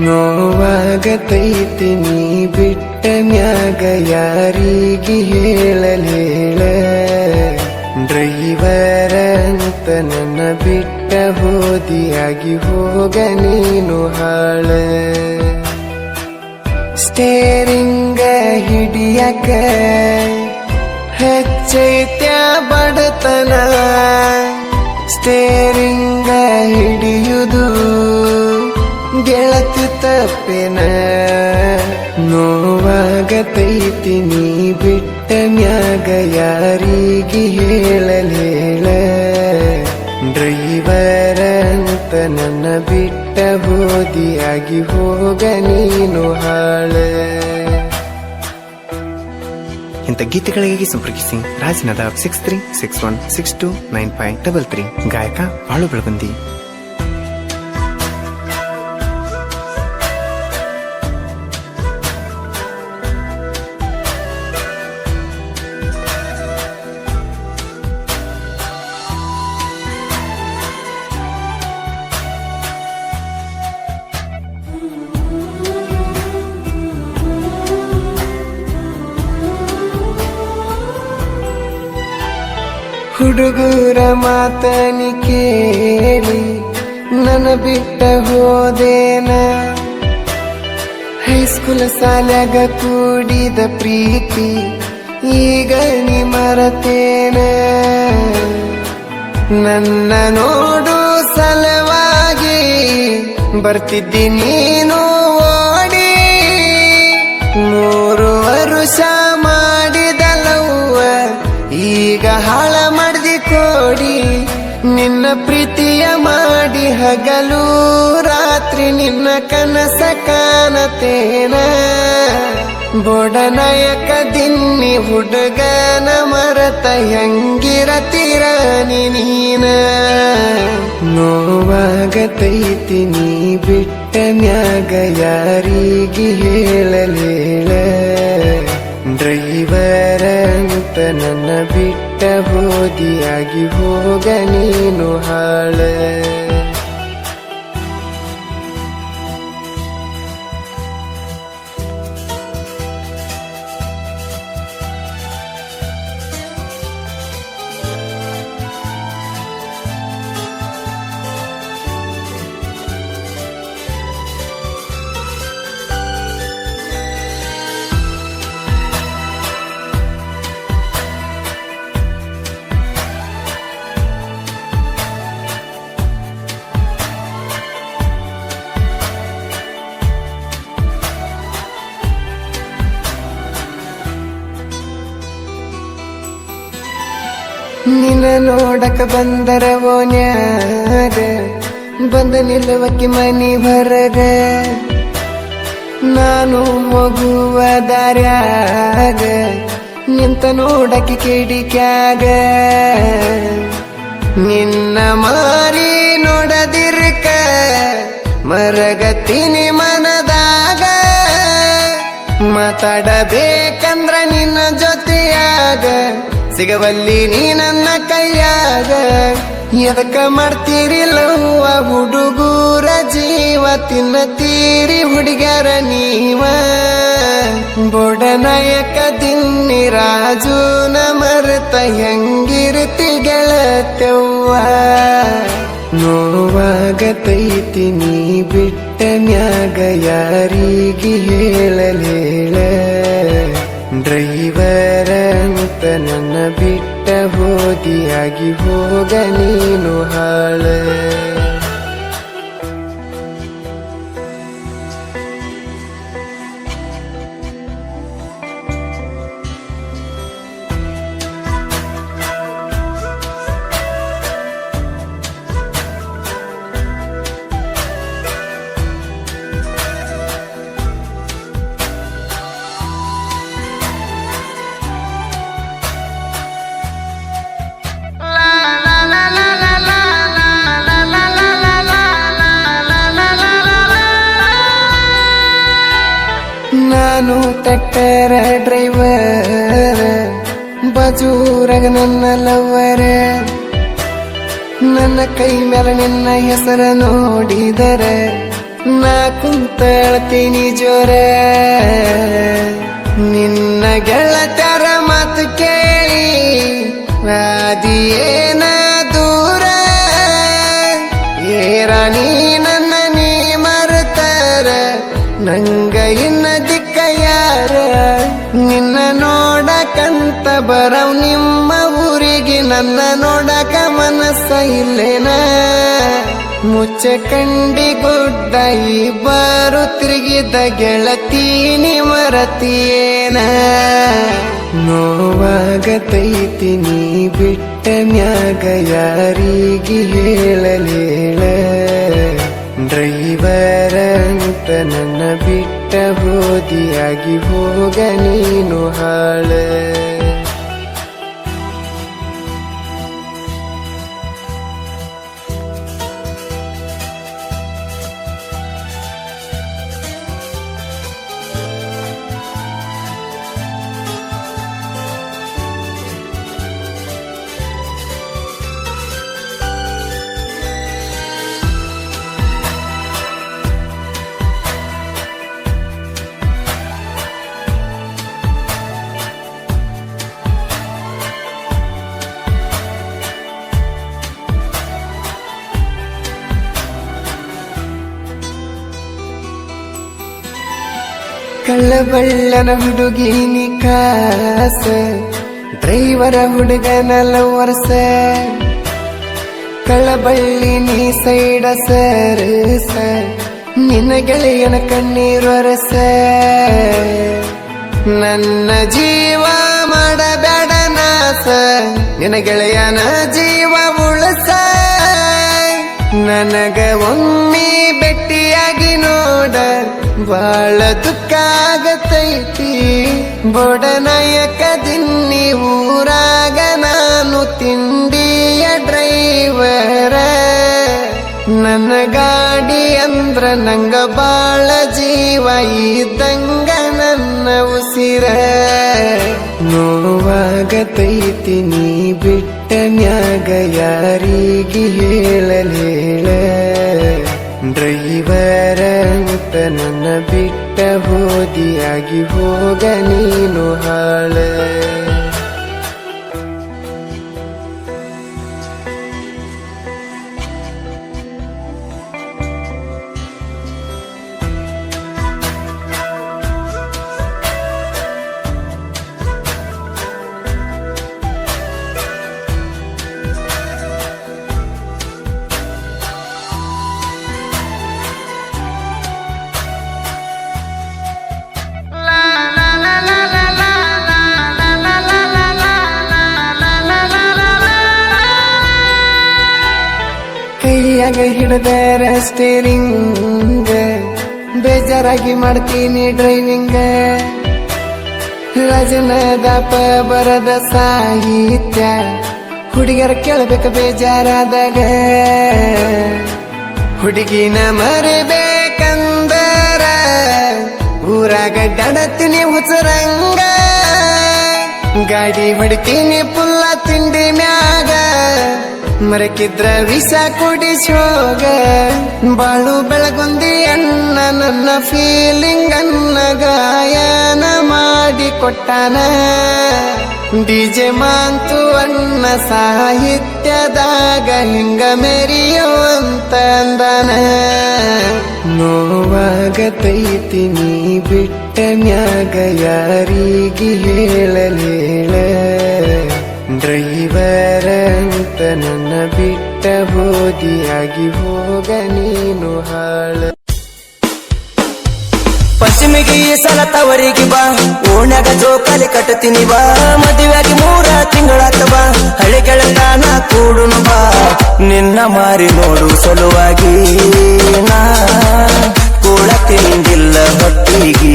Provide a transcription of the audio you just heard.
ನೋವಾಗತೈತಿ ನೀ ಬಿಟ್ಟ ಮ್ಯಾಗ ಯಾರಿಗೆ ಹೇಳಲೇಳ ಡ್ರೈವರ ಅಂತ ನನ್ನ ಬಿಟ್ಟ ಹೋದಿಯಾಗಿ ಹೋಗ ನೀನು ಹಾಳ ಸ್ಟೇರಿಂಗ ಹಿಡಿಯಕ ಹೆಚ್ಚೈತ್ಯ ಬಡತನ ಸ್ಟೇರಿಂಗ ಹಿಡಿಯುವುದು ಗೆಳತಿ ತಪ್ಪೇನ ನೋವಾಗತೈತಿ ನೀ ಬಿಟ್ಟ ಮ್ಯಾಗ ಯಾರಿಗೆ ಹೇಳಲೇಳ ಡ್ರೈವರ ಅಂತ ನನ್ನ ಬಿಟ್ಟ ಹೋದಿಯಾಗಿ ಹೋಗ ನೀನು ಹಾಳ ಇಂಥ ಗೀತೆಗಳಿಗಾಗಿ ಸಂಪರ್ಕಿಸಿ ರಾಜನಾದ 6361629533 ಗಾಯಕ ಬಾಳು ಬೆಳಗುಂದಿ. ಹುಡುಗರ ಮಾತನಿ ಕೇಳಿ ನನ್ನ ಬಿಟ್ಟ ಹೋದೇನ ಹೈಸ್ಕೂಲ್ ಸಾಲ್ಯಾಗ ಕೂಡಿದ ಪ್ರೀತಿ ಈಗ ನೀ ಮರತೇನ ನನ್ನ ನೋಡು ಸಲವಾಗಿ ಬರ್ತಿದ್ದಿ ನೀನು ಓಡಿ 3 ವರ್ಷ ಮಾಡಿದಲವ್ವ ಈಗ ಹಾಳ ಮಾಡ್ದಿ ಕೋಡಿ ನಿನ್ನ ಪ್ರೀತಿಯ ಮಾಡಿ ಹಗಲು ರಾತ್ರಿ ನಿನ್ನ ಕನಸ ಕಾಣತೇನ ಬೋಡನಾಯಕ ದಿನ್ನಿ ಹುಡುಗನ ಮರತ ಹೆಂಗಿರತಿರ ನೀನ ನೋವಾಗತೈತಿ ನೀ ಬಿಟ್ಟ ಮ್ಯಾಗ ಯಾರಿಗೆ ಹೇಳಲೇಳ ಡ್ರೈವರ ಅಂತ ನನ್ನ ಬಿಟ್ಟ ಹೋದಿಯಾಗಿ ಹೋಗ ನೀನು ಹಾಳ ನಿನ್ನ ನೋಡಕ ಬಂದರ ಓನ್ಯಾಗ ಬಂದ ನಿಲ್ಲವಕ್ಕೆ ಮನಿ ಹೊರಗ ನಾನು ಹೋಗುವ ದಾರ್ಯಾಗ ನಿಂತ ನೋಡಕ್ಕೆ ಕಿಡಿಕ್ಯಾಗ ನಿನ್ನ ಮಾರಿ ನೋಡದಿರ್ಕ ಮರಗತ್ತೀನಿ ಮನದಾಗ ಮಾತಾಡಬೇಕಂದ್ರ ನಿನ್ನ ಜೊತೆಯಾಗ ಸಿಗವಲ್ಲಿ ನೀ ನನ್ನ ಕೈಯಾಗ ಎದಕ್ಕ ಮಾಡ್ತೀರಿಲ್ಲವ್ವ ಹುಡುಗೂರ ಜೀವ ತಿನ್ನತೀರಿ ಹುಡುಗ್ಯಾರ ನೀವ ಬೋಡನಾಯಕ ದಿನ್ನಿ ರಾಜುನ ಮರೆತ ಹೆಂಗಿರ್ತಿ ಗೆಳತವ್ವ ನೋವಾಗತೈತಿ ನೀ ಬಿಟ್ಟ ಮ್ಯಾಗ ಯಾರಿಗೆ ಹೇಳಲೇಳ ಡ್ರೈವರ ಅಂತ ನನ್ನ ಬಿಟ್ಟ ಹೋದಿಯಾಗಿ ಹೋಗ ನೀನು ಹಾಳ ನಾನು ಟ್ರ್ಯಾಕ್ಟರ್ ಡ್ರೈವರ್ ಬಾಜೂರಾಗ ನನ್ನ ಲವರ್ ನನ್ನ ಕೈ ಮೇಲೆ ನಿನ್ನ ಹೆಸರ ನೋಡಿದರೆ ನಾ ಕುಂತಳ್ತೀನಿ ಜೋರ ನಿನ್ನ ಗೆಳತರ ಮಾತು ಕೇಳಿ ವಾದಿಯೇನ ದೂರ ಏರಾಣಿ ನನ್ನ ನೀ ಮರೆತರ ನಂಗ ಇನ್ನ ದಿಕ್ಕ ಯಾರ ನಿನ್ನ ನೋಡಕಂತ ಬರವ್ ನಿಮ್ಮ ಊರಿಗೆ ನನ್ನ ನೋಡಕ ಮನಸ್ಸ ಇಲ್ಲೇನ ಮುಚ್ಚ ಕಂಡಿ ಗುಡ್ಡ ಇಬ್ಬರು ತಿರುಗಿದ ಗೆಳತೀನಿ ಮರತಿಯೇನ ನೋವಾಗತೈತಿ ನೀ ಬಿಟ್ಟ ಮ್ಯಾಗ ಯಾರಿಗೆ ಹೇಳಲೇಳ ಡ್ರೈವರ ಅಂತ ನನ್ನ ಬಿಟ್ಟ ಹೋದಿಯಾಗಿ ಹೋಗ ನೀನು ಹಾಳ ಕಳ್ಳಬಳ್ಳನ ಹುಡುಗಿನಿ ಕಾಸ ಡ್ರೈವರ ಹುಡುಗನಲ್ಲ ವರ್ಷ ಕಳ್ಳಬಳ್ಳಿ ನೀ ಸೈಡ ಸರಸ ನಿನ್ನ ಗೆಳೆಯನ ಕಣ್ಣೀರೊರಸ ನನ್ನ ಜೀವ ಮಾಡಬೇಡ ನಾಸ ನಿನ್ನ ಗೆಳೆಯನ ಜೀವ ಉಳಸ ನನಗ ಒಮ್ಮೆ ಭೆಟ್ಟಿಯಾಗಿ ನೋಡ ಬಾಳ ದುಃಖ ಆಗತೈತಿ ಬೊಡನಾಯಕದಿನ್ನಿ ಊರಾಗ ನಾನು ತಿಂಡಿಯ ಡ್ರೈವರ ನನ್ನ ಗಾಡಿ ಅಂದ್ರ ನಂಗ ಬಾಳ ಜೀವ ಇದ್ದಂಗ ನನ್ನ ಉಸಿರ ನೋವಾಗತೈತಿ ನೀ ಬಿಟ್ಟ ಮ್ಯಾಗ ಯಾರಿಗೆ ಹೇಳಲೇಳ ಡ್ರೈವರ ಅಂತ ನನ್ನ ಬಿಟ್ಟ ಹೋದಿಯಾಗಿ ಹೋಗ ನೀನು ಹಾಳ ಕೈಯಾಗ ಹಿಡ್ದಾರ ಸ್ಟೇರಿಂಗ್ ಬೇಜಾರಾಗಿ ಮಾಡ್ತೀನಿ ಡ್ರೈವಿಂಗ್ ರಜನದಾಪ ಬರದ ಸಾಹಿತ್ಯ ಹುಡುಗಿಯರ ಕೇಳಬೇಕ ಬೇಜಾರಾದಾಗ ಹುಡುಗಿನ ಮರಿಬೇಕಂದರ ಊರಾಗ ಡಡತೀನಿ ಹುಚ್ಚರಂಗ ಗಾಡಿ ಹೊಡಿತೀನಿ ಪುಲ್ಲ ತಿಂಡಿ ಮ್ಯಾಗ ಮರಕಿದ್ರ ವಿಷ ಕುಡಿಸೋಗ ಬಾಳು ಬೆಳಗುಂದಿ ಅಣ್ಣ ನನ್ನ ಫೀಲಿಂಗ್ ಅನ್ನ ಗಾಯನ ಮಾಡಿ ಕೊಟ್ಟಾನ ಡಿಜೆ ಮಾಂತು ಅಣ್ಣ ಸಾಹಿತ್ಯದಾಗ ಹಿಂಗ ಮೆರಿಯೋ ಅಂತ ಅಂದನ ನೋವಾಗತೈತಿ ನೀ ಬಿಟ್ಟ ಮ್ಯಾಗ ಯಾರಿಗೆ ಹೇಳಲೇಳ ಡ್ರೈವರ ಅಂತ ನನ್ನ ಬಿಟ್ಟ ಹೋದಿಯಾಗಿ ಹೋಗ ನೀನು ಹಾಳ ಪಶ್ಚಿಮಿಗೆ ಈ ಸಲ ತವರಿಗೆ ಬಾ ಓಣ್ಯಾಗ ಜೋಕಾಲಿ ಕಟ್ಟತೀನಿ ಬಾ ಮದುವೆಯಾಗಿ 3 ತಿಂಗಳಾತ ಬಾ ಹಳೆ ಗೆಳತನ ಕೂಡುನು ಬಾ ನಿನ್ನ ಮಾರಿ ನೋಡು ಸಲುವಾಗಿ ನಾ ಕೂಳ ತಿಂದಿಲ್ಲ ಹೊಟ್ಟಿಗೆ